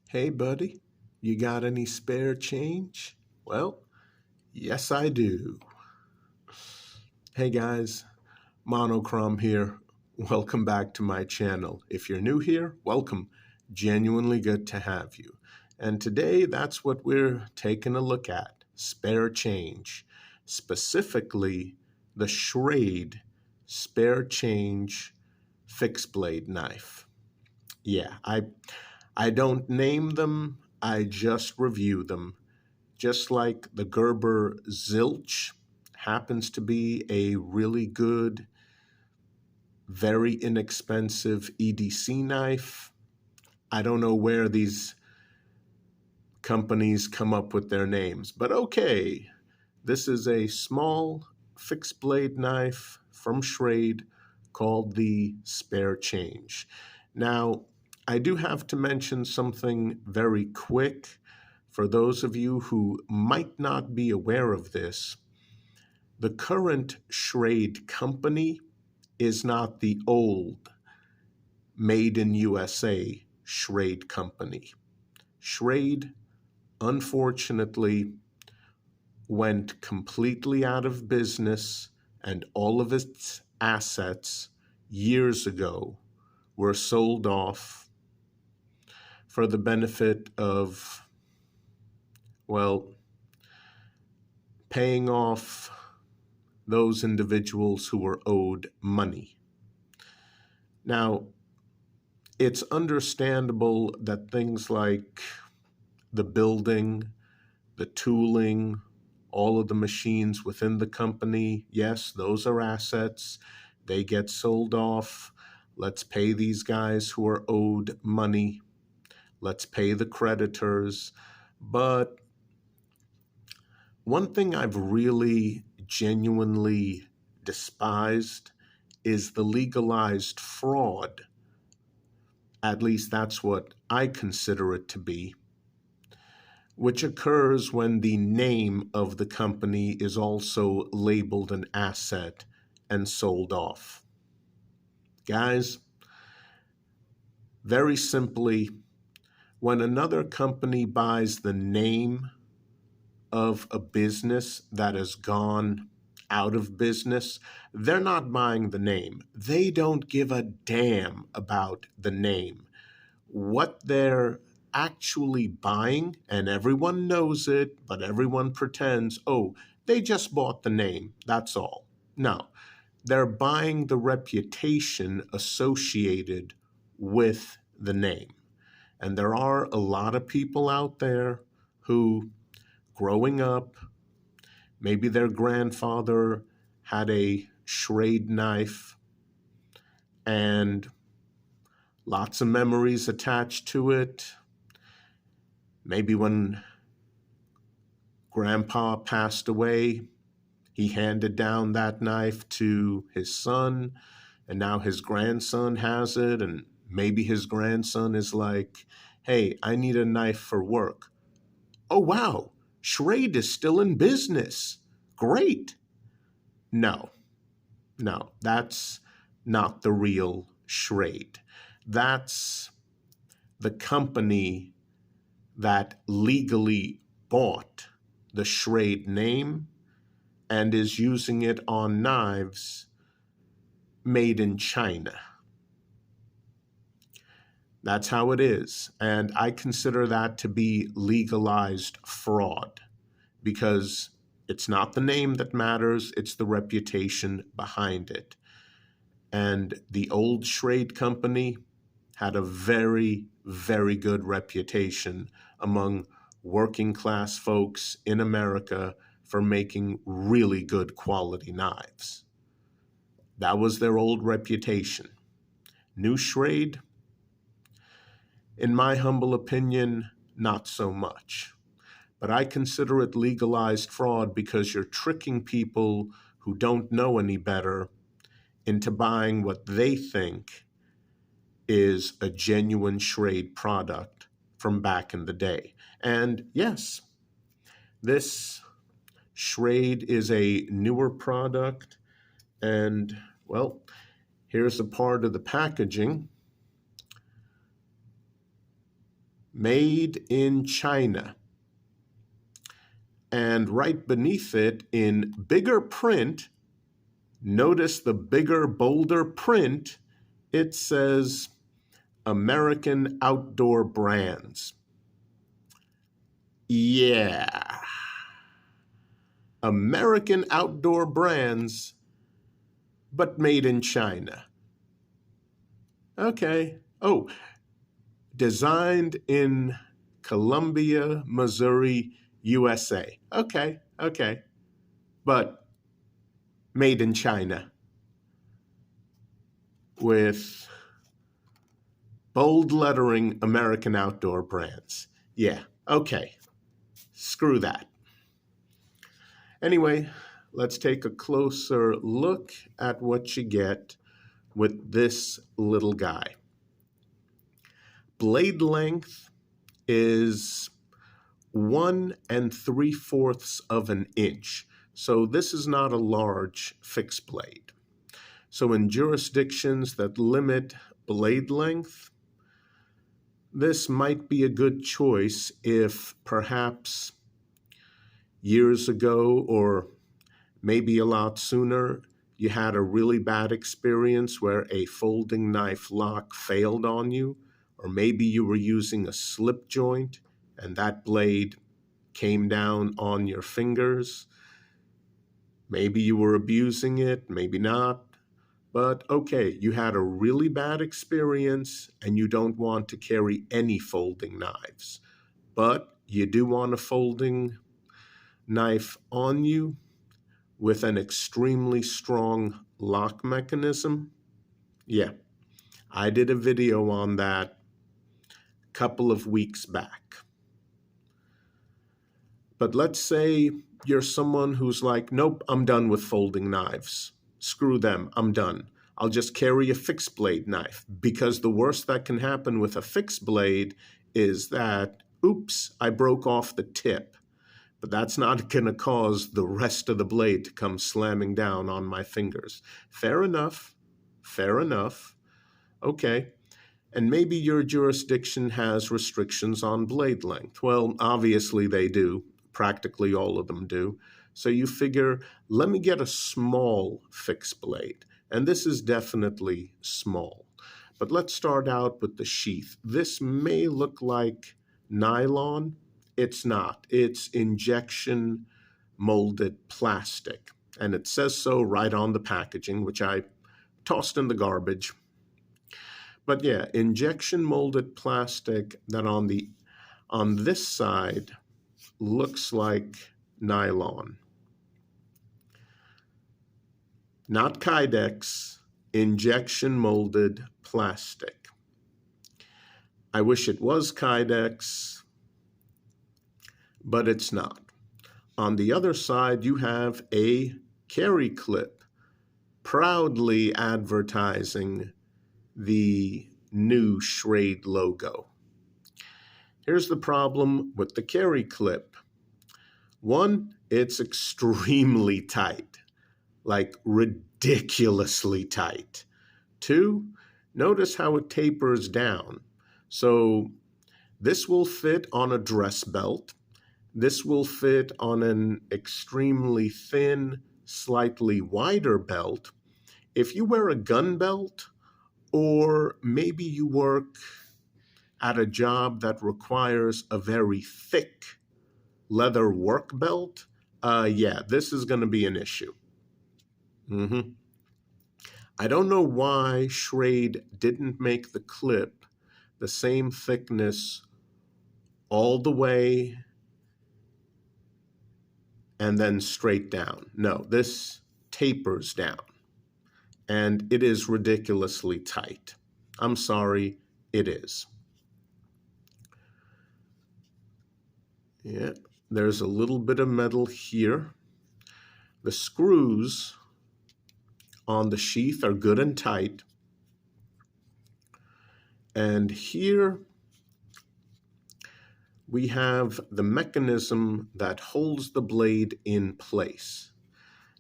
Hey, buddy, you got any spare change? Well, yes, I do. Hey, guys, Monochrome here. Welcome back to my channel. If you're new here, welcome. Genuinely good to have you. And today, that's what we're taking a look at spare change, specifically the Schrade Spare Change fixed blade knife. Yeah, I don't name them, I just review them. Just like the Gerber Zilch happens to be a really good, very inexpensive EDC knife. I don't know where these companies come up with their names, but okay. This is a small fixed blade knife from Schrade called the Spare Change. Now, I do have to mention something very quick for those of you who might not be aware of this. The current Schrade company is not the old Made in USA Schrade company. Schrade, unfortunately, went completely out of business, and all of its assets years ago were sold off for the benefit of, well, paying off those individuals who were owed money. Now, it's understandable that things like the building, the tooling, all of the machines within the company, yes, those are assets. They get sold off. Let's pay these guys who are owed money. Let's pay the creditors. But one thing I've really genuinely despised is the legalized fraud. At least that's what I consider it to be, which occurs when the name of the company is also labeled an asset and sold off. Guys, very simply, when another company buys the name of a business that has gone out of business, they're not buying the name. They don't give a damn about the name. What they're actually buying, and everyone knows it, but everyone pretends, oh, they just bought the name, that's all. No, they're buying the reputation associated with the name. And there are a lot of people out there who, growing up, maybe their grandfather had a Schrade knife and lots of memories attached to it. Maybe when grandpa passed away, he handed down that knife to his son, and now his grandson has it, and maybe his grandson is like, hey, I need a knife for work. Oh, wow, Schrade is still in business. Great. No, that's not the real Schrade. That's the company that legally bought the Schrade name and is using it on knives made in China. That's how it is. And I consider that to be legalized fraud because it's not the name that matters, it's the reputation behind it. And the old Schrade company had a very, very good reputation among working class folks in America for making really good quality knives. That was their old reputation. New Schrade, in my humble opinion, not so much. But I consider it legalized fraud because you're tricking people who don't know any better into buying what they think is a genuine Schrade product from back in the day. And yes, this Schrade is a newer product, and well, here's a part of the packaging. made in China. And right beneath it in bigger print, notice the bigger, bolder print, it says American Outdoor Brands. Yeah. American Outdoor Brands, but made in China. Okay. Oh, designed in Columbia, Missouri, USA. Okay, okay. But made in China with bold lettering, American Outdoor Brands. Yeah, okay. Screw that. Anyway, let's take a closer look at what you get with this little guy. Blade length is 1 3/4 of an inch. So this is not a large fixed blade. So in jurisdictions that limit blade length, this might be a good choice if perhaps years ago or maybe a lot sooner, you had a really bad experience where a folding knife lock failed on you, or maybe you were using a slip joint and that blade came down on your fingers. Maybe you were abusing it, maybe not. But okay, you had a really bad experience and you don't want to carry any folding knives. But you do want a folding knife on you with an extremely strong lock mechanism. Yeah, I did a video on that a couple of weeks back. But let's say you're someone who's like, nope, I'm done with folding knives. Screw them, I'm done. I'll just carry a fixed blade knife, because the worst that can happen with a fixed blade is that, oops, I broke off the tip. But that's not going to cause the rest of the blade to come slamming down on my fingers. Fair enough. Fair enough. Okay. And maybe your jurisdiction has restrictions on blade length. Well, obviously they do. Practically all of them do. So you figure, let me get a small fixed blade. And this is definitely small. But let's start out with the sheath. This may look like nylon. It's not. It's injection molded plastic. And it says so right on the packaging, which I tossed in the garbage. But yeah, injection molded plastic that on this side looks like nylon. Not Kydex, injection molded plastic. I wish it was Kydex, but it's not. On the other side, you have a carry clip proudly advertising the new Schrade logo. Here's the problem with the carry clip. One, it's extremely tight, like ridiculously tight. Two, notice how it tapers down. So this will fit on a dress belt. This will fit on an extremely thin, slightly wider belt. If you wear a gun belt, or maybe you work at a job that requires a very thick leather work belt, yeah, this is going to be an issue. I don't know why Schrade didn't make the clip the same thickness all the way and then straight down. No, this tapers down. And it is ridiculously tight. I'm sorry, it is. Yeah, there's a little bit of metal here. The screws on the sheath are good and tight. And here we have the mechanism that holds the blade in place.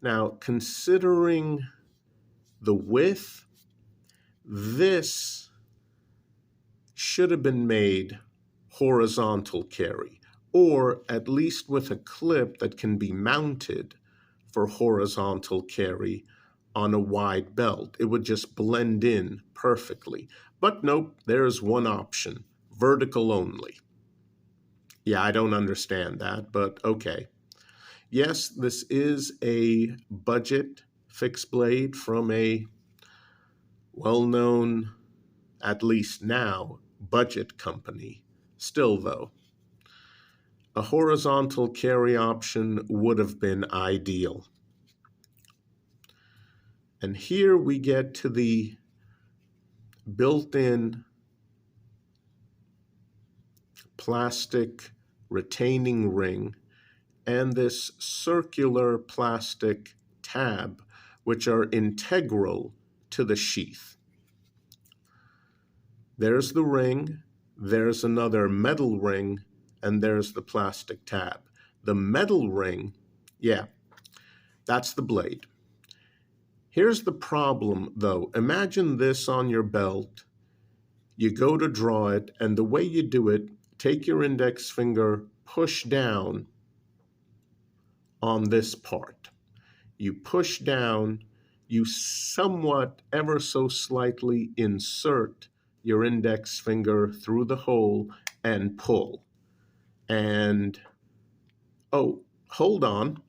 Now, considering the width, this should have been made horizontal carry, or at least with a clip that can be mounted for horizontal carry on a wide belt. It would just blend in perfectly. But nope, there's one option, vertical only. Yeah, I don't understand that, but okay. Yes, this is a budget fixed blade from a well-known, at least now, budget company. Still though, a horizontal carry option would have been ideal. And here we get to the built-in plastic retaining ring and this circular plastic tab, which are integral to the sheath. There's the ring, there's another metal ring, and there's the plastic tab. The metal ring, yeah, that's the blade. Here's the problem, though. Imagine this on your belt. You go to draw it, and the way you do it, take your index finger, push down on this part. You push down, you somewhat, ever so slightly insert your index finger through the hole and pull. And, oh, hold on.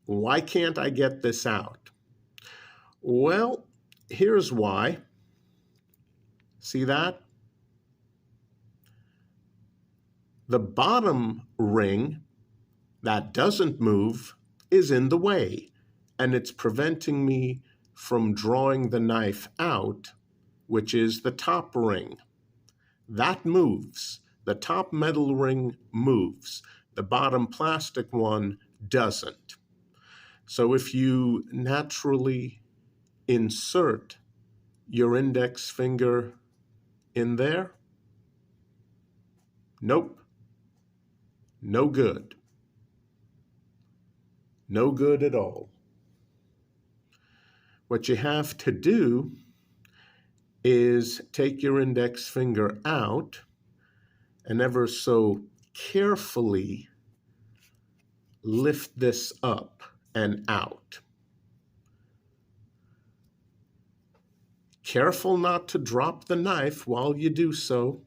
Why can't I get this out? Well, here's why. See that? The bottom ring that doesn't move is in the way, and it's preventing me from drawing the knife out, which is the top ring. That moves. The top metal ring moves. The bottom plastic one doesn't. So if you naturally insert your index finger in there, nope, no good. No good at all. What you have to do is take your index finger out and ever so carefully lift this up and out. Careful not to drop the knife while you do so.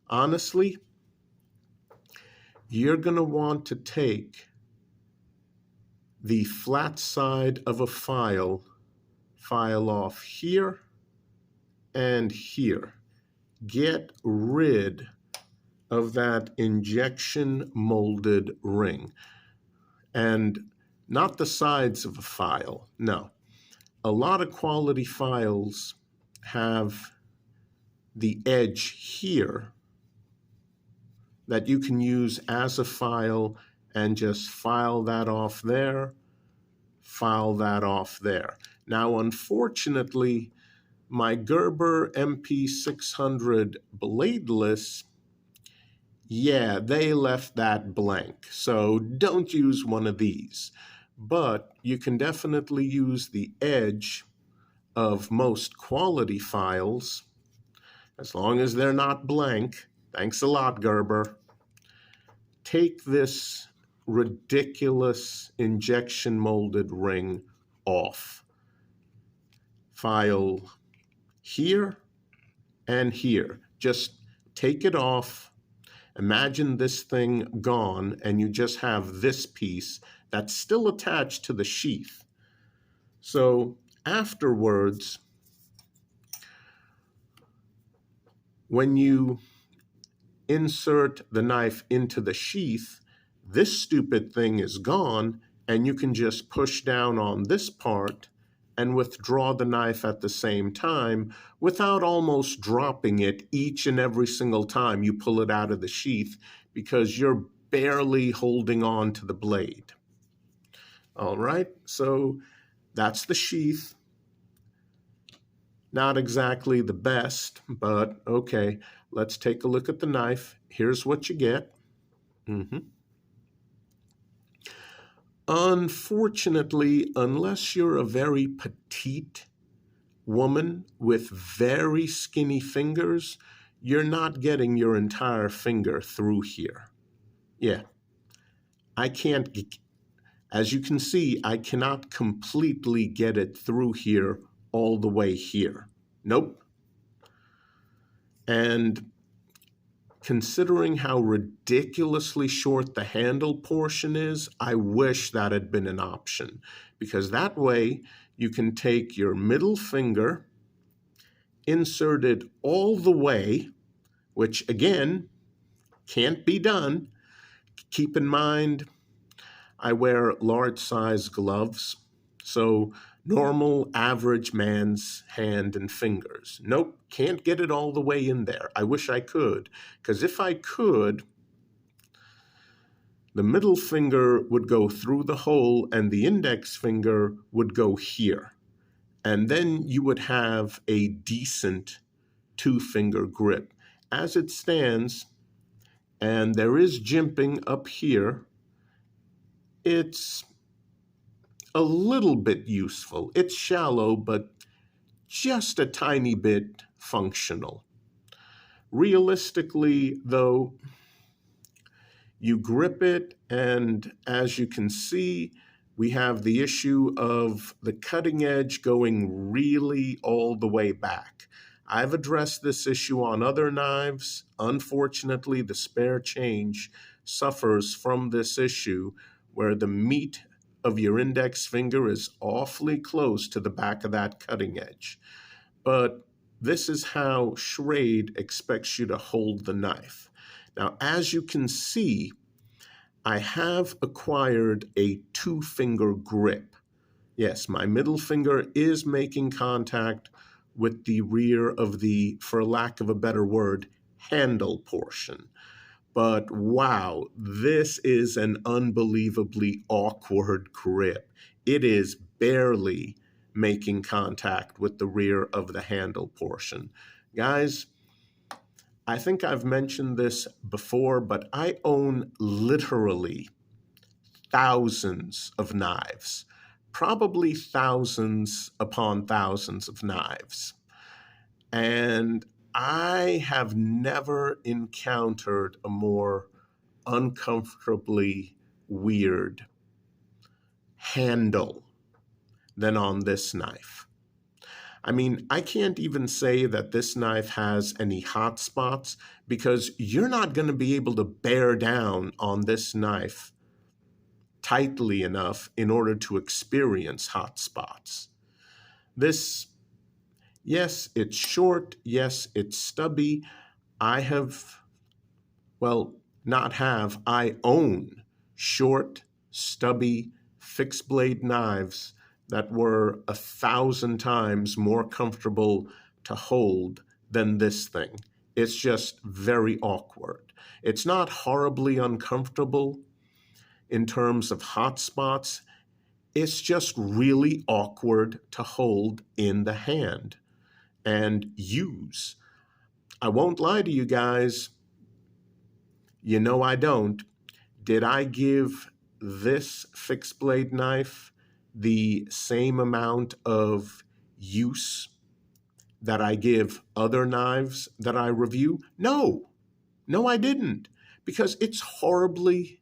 Honestly, you're going to want to take the flat side of a file off here and here. Get rid of that injection molded ring. And not the sides of a file, no. A lot of quality files have the edge here that you can use as a file and just file that off there, file that off there. Now, unfortunately, my Gerber MP600 bladeless, yeah, they left that blank. So don't use one of these. But you can definitely use the edge of most quality files, as long as they're not blank. Thanks a lot, Gerber. Take this ridiculous injection molded ring off. File here and here. Just take it off. Imagine this thing gone and you just have this piece that's still attached to the sheath. So afterwards, when you insert the knife into the sheath, this stupid thing is gone, and you can just push down on this part and withdraw the knife at the same time without almost dropping it each and every single time you pull it out of the sheath, because you're barely holding on to the blade. All right, so that's the sheath. Not exactly the best, but okay. Let's take a look at the knife. Here's what you get. Unfortunately, unless you're a very petite woman with very skinny fingers, you're not getting your entire finger through here. Yeah, I can't, as you can see, I cannot completely get it through here all the way here. Nope. And considering how ridiculously short the handle portion is, I wish that had been an option, because that way you can take your middle finger, insert it all the way, which again, can't be done. Keep in mind, I wear large size gloves, so normal average man's hand and fingers. Nope, can't get it all the way in there. I wish I could, because if I could, the middle finger would go through the hole and the index finger would go here. And then you would have a decent two-finger grip. As it stands, and there is jimping up here, it's a little bit useful. It's shallow, but just a tiny bit functional. Realistically, though, you grip it, and as you can see, we have the issue of the cutting edge going really all the way back. I've addressed this issue on other knives. Unfortunately, the Spare Change suffers from this issue where the meat of your index finger is awfully close to the back of that cutting edge. But this is how Schrade expects you to hold the knife. Now, as you can see, I have acquired a two-finger grip. Yes, my middle finger is making contact with the rear of the, for lack of a better word, handle portion. But wow, this is an unbelievably awkward grip. It is barely making contact with the rear of the handle portion. Guys, I think I've mentioned this before, but I own literally thousands of knives, probably thousands upon thousands of knives. And I have never encountered a more uncomfortably weird handle than on this knife. I mean, I can't even say that this knife has any hot spots, because you're not going to be able to bear down on this knife tightly enough in order to experience hot spots. This, yes, it's short. Yes, it's stubby. I own short, stubby, fixed blade knives that were 1,000 times more comfortable to hold than this thing. It's just very awkward. It's not horribly uncomfortable in terms of hot spots. It's just really awkward to hold in the hand and use. I won't lie to you guys. You know I don't. Did I give this fixed blade knife the same amount of use that I give other knives that I review? No, I didn't, because it's horribly,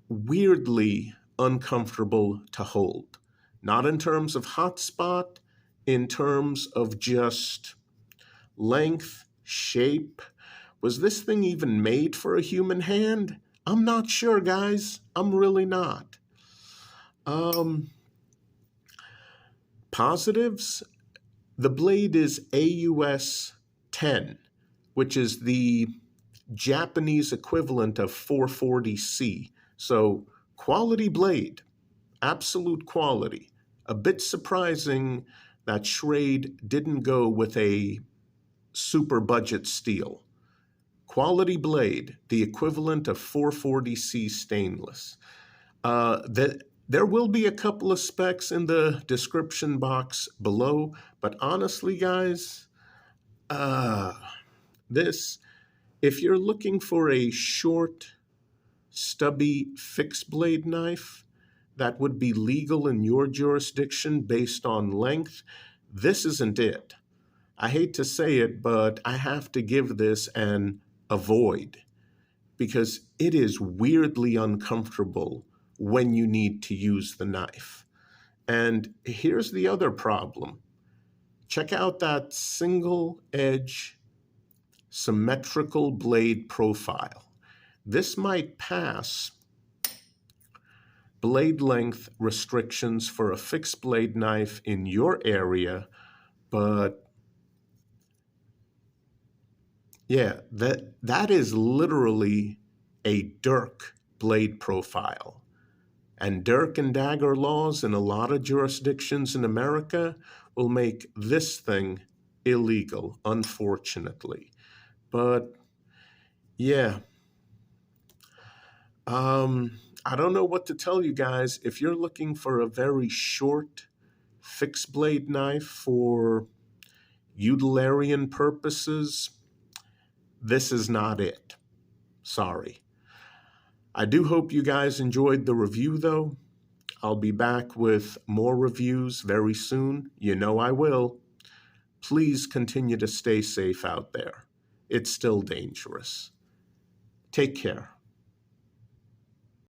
weirdly uncomfortable to hold. Not in terms of hot spot, in terms of just length, shape. Was this thing even made for a human hand? I'm not sure, guys. I'm really not. Positives, the blade is AUS 10, which is the Japanese equivalent of 440C. So quality blade, absolute quality. A bit surprising that Schrade didn't go with a super budget steel. Quality blade, the equivalent of 440C stainless. There will be a couple of specs in the description box below, but honestly, guys, if you're looking for a short, stubby, fixed blade knife that would be legal in your jurisdiction based on length, this isn't it. I hate to say it, but I have to give this an avoid because it is weirdly uncomfortable when you need to use the knife. And here's the other problem. Check out that single edge symmetrical blade profile. This might pass blade length restrictions for a fixed blade knife in your area, but yeah, that is literally a dirk blade profile. And dirk and dagger laws in a lot of jurisdictions in America will make this thing illegal, unfortunately. But yeah, I don't know what to tell you guys. If you're looking for a very short fixed blade knife for utilitarian purposes, this is not it. Sorry. I do hope you guys enjoyed the review, though. I'll be back with more reviews very soon. You know I will. Please continue to stay safe out there. It's still dangerous. Take care.